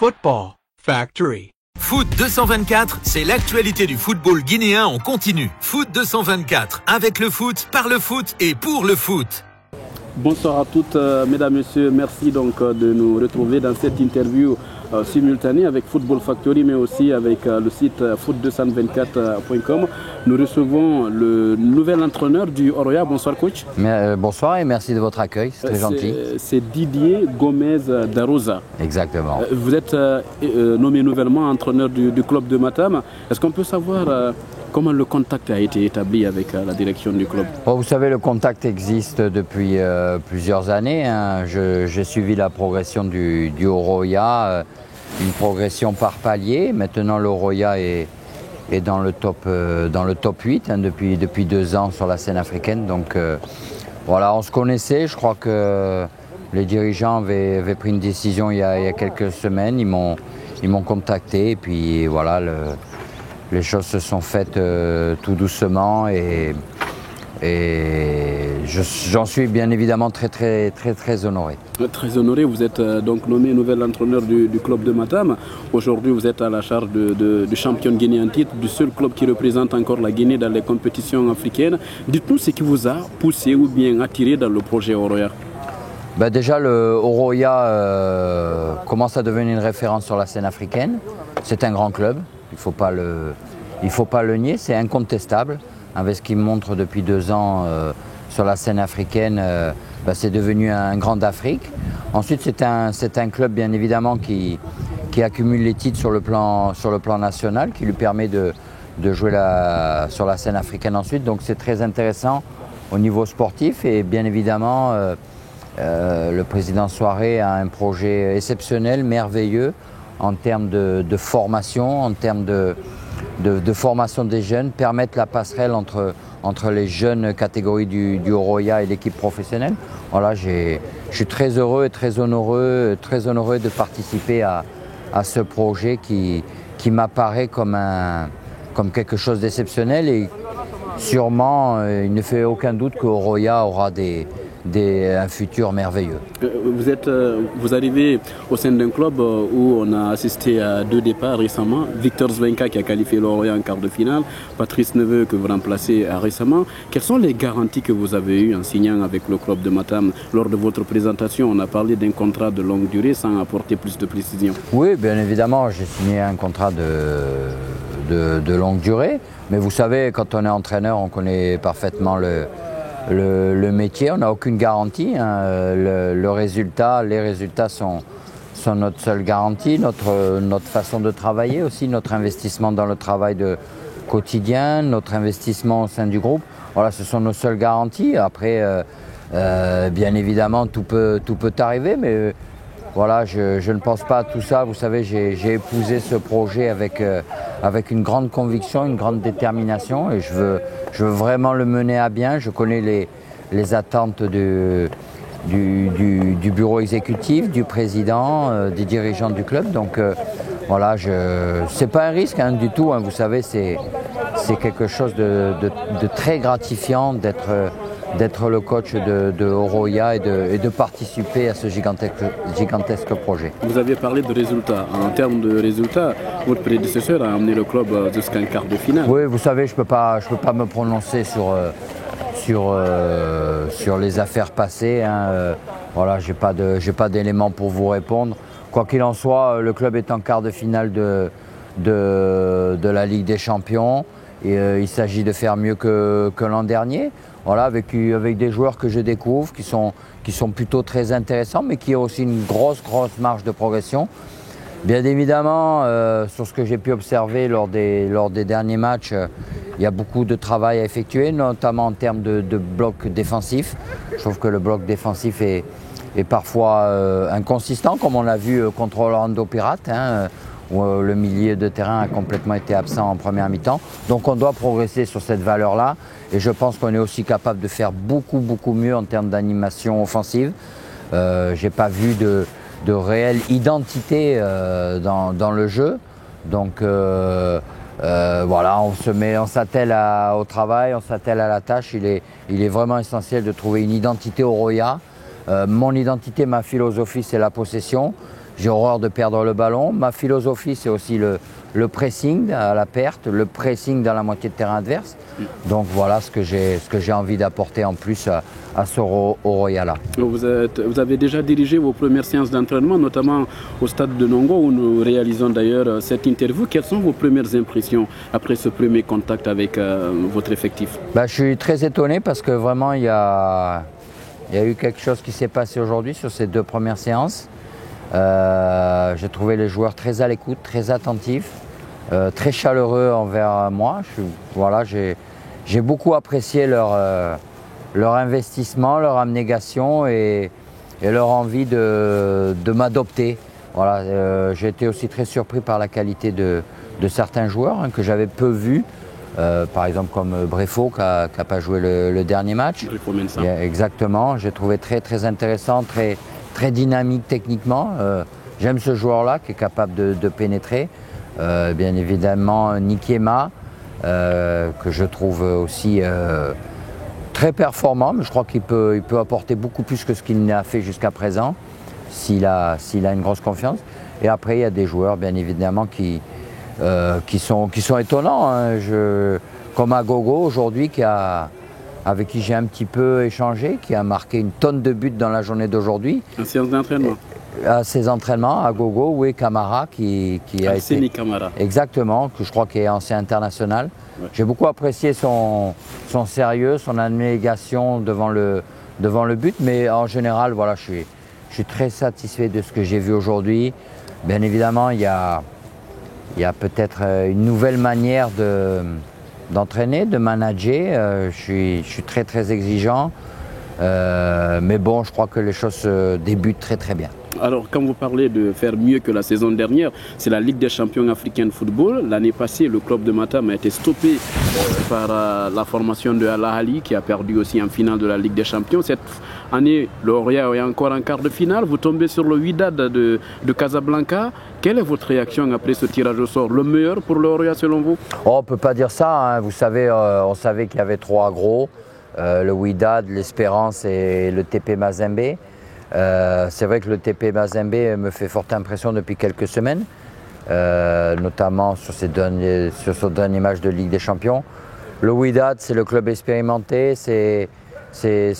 Football Factory. Foot 224, c'est l'actualité du football guinéen en continu. Foot 224, avec le foot, par le foot et pour le foot. Bonsoir à toutes, mesdames, messieurs. Merci donc de nous retrouver dans cette interview simultanée avec Football Factory, mais aussi avec le site foot224.com. Nous recevons le nouvel entraîneur du Oroya. Bonsoir, coach. Bonsoir et merci de votre accueil, c'est très gentil. C'est Didier Gomez Darosa. Exactement. Vous êtes nommé nouvellement entraîneur du club de Matam. Est-ce qu'on peut savoir comment le contact a été établi avec la direction du club? Bon, vous savez, le contact existe depuis plusieurs années. Hein. J'ai suivi la progression du Oroya, une progression par palier. Maintenant, le Oroya est dans le top 8 hein, depuis 2 ans sur la scène africaine. Donc voilà, on se connaissait. Je crois que les dirigeants avaient pris une décision il y a quelques semaines. Ils m'ont contacté et puis voilà, les choses se sont faites tout doucement et j'en suis bien évidemment très honoré. Très honoré, vous êtes donc nommé nouvel entraîneur du club de Matam. Aujourd'hui, vous êtes à la charge du champion guinéen en titre, du seul club qui représente encore la Guinée dans les compétitions africaines. Dites-nous ce qui vous a poussé ou bien attiré dans le projet Oroya. Ben déjà, le Oroya commence à devenir une référence sur la scène africaine. C'est un grand club, il ne faut pas le nier, c'est incontestable. Avec ce qu'il montre depuis 2 ans sur la scène africaine, c'est devenu un grand d'Afrique. Ensuite, c'est un club bien évidemment qui accumule les titres sur le plan national, qui lui permet de jouer sur la scène africaine ensuite. Donc c'est très intéressant au niveau sportif et bien évidemment le président Souaré a un projet exceptionnel, merveilleux en termes de formation, en termes de formation des jeunes, permettre la passerelle entre les jeunes catégories du Oroya et l'équipe professionnelle. Voilà, je suis très heureux et très honoreux de participer à ce projet qui m'apparaît comme quelque chose d'exceptionnel et sûrement il ne fait aucun doute que Oroya aura un futur merveilleux. Vous arrivez au sein d'un club où on a assisté à 2 départs récemment. Victor Zwenka qui a qualifié l'Oroya en quart de finale, Patrice Neveu que vous remplacez récemment. Quelles sont les garanties que vous avez eues en signant avec le club de Matam? Lors de votre présentation, on a parlé d'un contrat de longue durée sans apporter plus de précision. Oui, bien évidemment, j'ai signé un contrat de longue durée. Mais vous savez, quand on est entraîneur, on connaît parfaitement le métier, on n'a aucune garantie. Hein. Les résultats sont notre seule garantie, notre façon de travailler aussi, notre investissement dans le travail quotidien, notre investissement au sein du groupe. Voilà, ce sont nos seules garanties. Après, bien évidemment, tout peut arriver, mais voilà, je ne pense pas à tout ça. Vous savez, j'ai épousé ce projet avec une grande conviction, une grande détermination et je veux vraiment le mener à bien. Je connais les attentes du bureau exécutif, du président, des dirigeants du club. Donc voilà, c'est pas un risque hein, du tout. Hein. Vous savez, c'est quelque chose de très gratifiant d'être le coach de Oroya et de participer à ce gigantesque projet. Vous avez parlé de résultats. En termes de résultats, votre prédécesseur a amené le club jusqu'à un quart de finale. Oui, vous savez, je peux pas me prononcer sur les affaires passées. Hein. Voilà, j'ai pas d'éléments pour vous répondre. Quoi qu'il en soit, le club est en quart de finale de la Ligue des Champions. Et il s'agit de faire mieux que l'an dernier. Voilà, avec des joueurs que je découvre, qui sont plutôt très intéressants, mais qui ont aussi une grosse marge de progression. Bien évidemment, sur ce que j'ai pu observer lors des derniers matchs, il y a beaucoup de travail à effectuer, notamment en termes de bloc défensif. Je trouve que le bloc défensif est parfois inconsistant, comme on l'a vu contre Orlando Pirates, hein, où le milieu de terrain a complètement été absent en première mi-temps. Donc on doit progresser sur cette valeur-là et je pense qu'on est aussi capable de faire beaucoup mieux en termes d'animation offensive. Je n'ai pas vu de réelle identité dans le jeu. Donc voilà, on s'attelle au travail, on s'attelle à la tâche. Il est vraiment essentiel de trouver une identité au Oroya. Mon identité, ma philosophie, c'est la possession. j'ai horreur de perdre le ballon. Ma philosophie, c'est aussi le pressing à la perte, le pressing dans la moitié de terrain adverse. Donc voilà ce que j'ai envie d'apporter en plus à ce Oroya-là. Vous avez déjà dirigé vos premières séances d'entraînement, notamment au stade de Nongo, où nous réalisons d'ailleurs cette interview. Quelles sont vos premières impressions après ce premier contact avec votre effectif? Je suis très étonné parce que vraiment il y a eu quelque chose qui s'est passé aujourd'hui sur ces 2 premières séances. J'ai trouvé les joueurs très à l'écoute, très attentifs, très chaleureux envers moi. J'ai beaucoup apprécié leur investissement, leur abnégation et leur envie de m'adopter. Voilà, j'ai été aussi très surpris par la qualité de certains joueurs que j'avais peu vus. Par exemple comme Brefo qui n'a pas joué le dernier match. Exactement, j'ai trouvé très, très intéressant, très dynamique techniquement. J'aime ce joueur-là qui est capable de pénétrer. Bien évidemment Nikiema, que je trouve aussi très performant, mais je crois qu'il peut apporter beaucoup plus que ce qu'il n'a fait jusqu'à présent, s'il a une grosse confiance. Et après il y a des joueurs bien évidemment qui sont étonnants, hein. Comme Agogo aujourd'hui avec qui j'ai un petit peu échangé, qui a marqué une tonne de buts dans la journée d'aujourd'hui. En séance d'entraînement. À ses entraînements, Agogo, oui, Camara qui a été... Camara. Exactement, que je crois qu'il est ancien international. Ouais. J'ai beaucoup apprécié son sérieux, son abnégation devant le but, mais en général, voilà, je suis très satisfait de ce que j'ai vu aujourd'hui. Bien évidemment, il y a peut-être une nouvelle manière d'entraîner, de manager. Je suis très très exigeant, mais bon, je crois que les choses débutent très très bien. Alors, quand vous parlez de faire mieux que la saison dernière, c'est la Ligue des champions africaine de football. L'année passée, le club de Matam a été stoppé par la formation de Al Ahly, qui a perdu aussi en finale de la Ligue des champions. Cette année, le Oroya est encore en quart de finale. Vous tombez sur le Wydad de Casablanca. Quelle est votre réaction après ce tirage au sort? Le meilleur pour le Oroya selon vous? On ne peut pas dire ça, hein. Vous savez, on savait qu'il y avait 3 gros, le Wydad, l'Espérance et le TP Mazembe. C'est vrai que le TP Mazembe me fait forte impression depuis quelques semaines, notamment sur ce dernier match de Ligue des Champions. Le Wydad, c'est le club expérimenté, c'est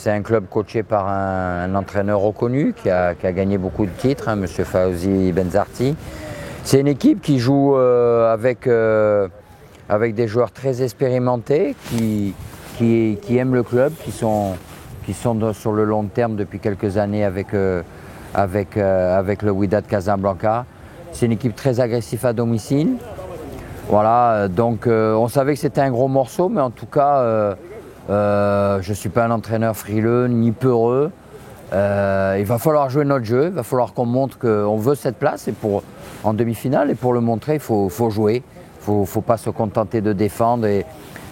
un club coaché par un entraîneur reconnu qui a gagné beaucoup de titres, hein, M. Fawzi Benzarti. C'est une équipe qui joue avec des joueurs très expérimentés, qui aiment le club, qui sont sur le long terme depuis quelques années avec le Wydad Casablanca. C'est une équipe très agressive à domicile. Voilà, donc on savait que c'était un gros morceau, mais en tout cas, je ne suis pas un entraîneur frileux ni peureux. Il va falloir jouer notre jeu, il va falloir qu'on montre qu'on veut cette place en demi-finale, et pour le montrer, il faut jouer. Il ne faut pas se contenter de défendre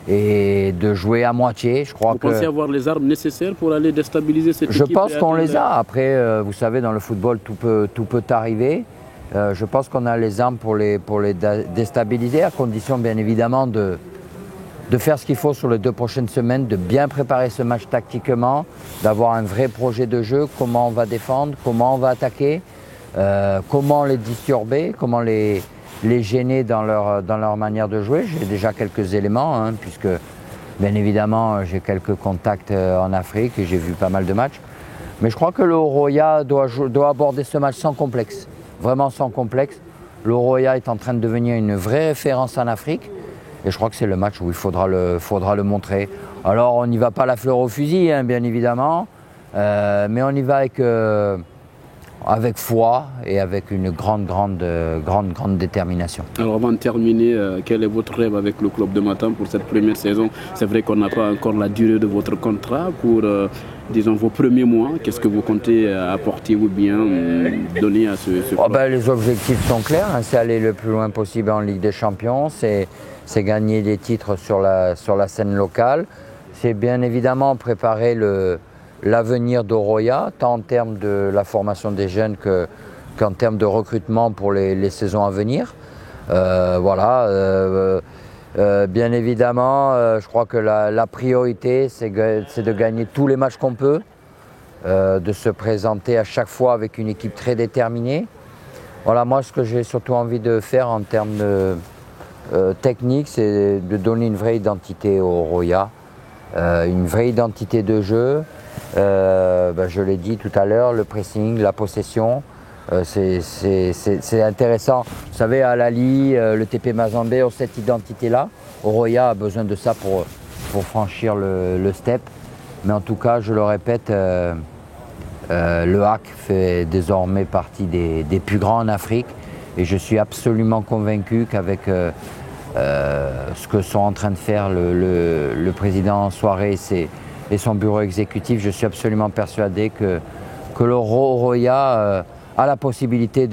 et de jouer à moitié. Vous pensez avoir les armes nécessaires pour aller déstabiliser cette équipe? Je pense qu'on les a. Après, vous savez, dans le football, tout peut arriver. Je pense qu'on a les armes pour les déstabiliser, à condition bien évidemment de faire ce qu'il faut sur les 2 prochaines semaines, de bien préparer ce match tactiquement, d'avoir un vrai projet de jeu, comment on va défendre, comment on va attaquer, comment les disturber, comment les gêner dans leur manière de jouer. J'ai déjà quelques éléments, hein, puisque bien évidemment j'ai quelques contacts en Afrique et j'ai vu pas mal de matchs. Mais je crois que le Oroya doit aborder ce match sans complexe, vraiment sans complexe. Le Oroya est en train de devenir une vraie référence en Afrique et je crois que c'est le match où il faudra le montrer. Alors on n'y va pas la fleur au fusil, hein, bien évidemment, mais on y va avec foi et avec une grande détermination. Alors avant de terminer, quel est votre rêve avec le club de Matam pour cette première saison? C'est vrai qu'on n'a pas encore la durée de votre contrat pour, disons, vos premiers mois. Qu'est-ce que vous comptez apporter ou bien donner à ce club? Les objectifs sont clairs, hein, c'est aller le plus loin possible en Ligue des Champions, c'est gagner des titres sur la scène locale, c'est bien évidemment préparer l'avenir d'Oroya, tant en termes de la formation des jeunes qu'en termes de recrutement pour les saisons à venir. Bien évidemment, je crois que la priorité, c'est de gagner tous les matchs qu'on peut, de se présenter à chaque fois avec une équipe très déterminée. Voilà, moi ce que j'ai surtout envie de faire en termes de technique, c'est de donner une vraie identité au Roya, une vraie identité de jeu. Je l'ai dit tout à l'heure, le pressing, la possession, c'est intéressant. Vous savez, à Lali, le TP Mazembe ont cette identité-là. Roya a besoin de ça pour franchir le step. Mais en tout cas, je le répète, le HAC fait désormais partie des plus grands en Afrique. Et je suis absolument convaincu qu'avec ce que sont en train de faire le président Soirée et son bureau exécutif, je suis absolument persuadé que le Roya a la possibilité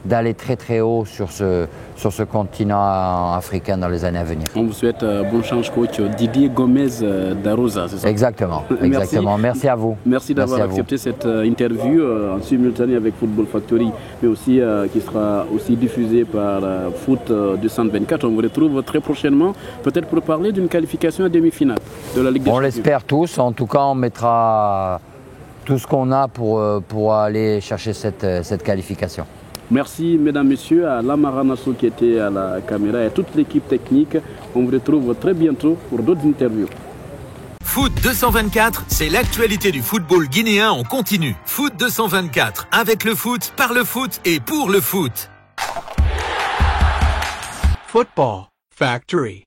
d'aller très très haut sur ce continent africain dans les années à venir. On vous souhaite bonne chance, coach Didier Gomez d'Arosa, c'est ça? Exactement, exactement. Merci à vous. Merci d'avoir accepté cette interview en simultané avec Football Factory, mais aussi qui sera aussi diffusée par Foot 224. On vous retrouve très prochainement, peut-être pour parler d'une qualification à demi-finale de la Ligue des Champions. On l'espère tous. En tout cas, on mettra tout ce qu'on a pour aller chercher cette qualification. Merci mesdames, messieurs, à Lamara Nassou qui était à la caméra et à toute l'équipe technique. On vous retrouve très bientôt pour d'autres interviews. Foot 224, c'est l'actualité du football guinéen en continu. Foot 224, avec le foot, par le foot et pour le foot. Football Factory.